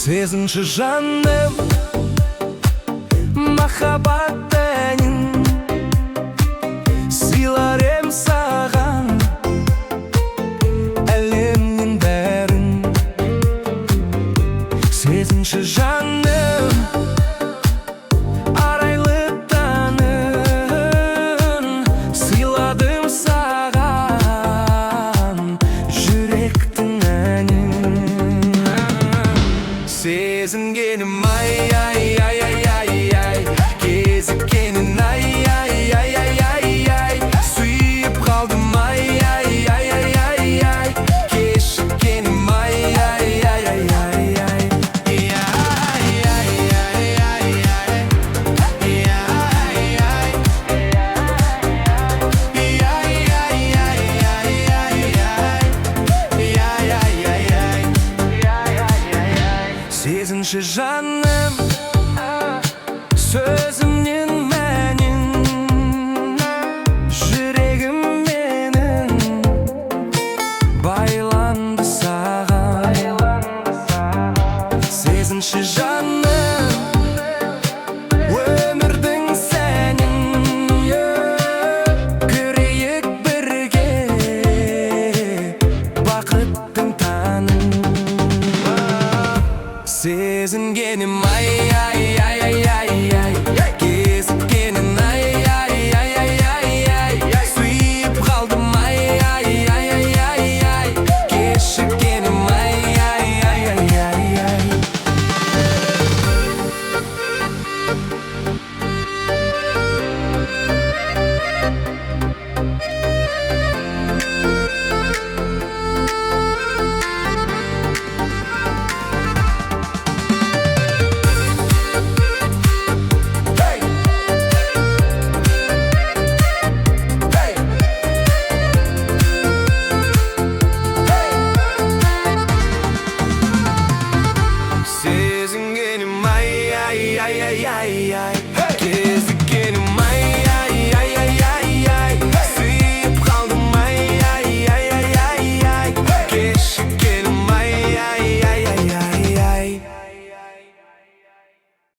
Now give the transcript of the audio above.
Сезінші жаным махаббат әнін сыйлар ем саған әлемнің бәрін. Сезінші жаным арайлы таңын сыйладым саған жүректің әнін. Сезінгенім ай, ай, ай, ай, ай, ай, кезіккенін ай, ай, ай, ай, ай, ай, сүйіп қалдым ай, ай, ай, ай, ай, ай, кешіккенім ай, ай, ай, ай, ай, ай. Сезінші жаным сөзімнен мәнін жүрегім менің байланды саған. Сезінші жаным өмірдің сәнін көрейік бірге бақыттың таңын. Сезінгенім ай, ай,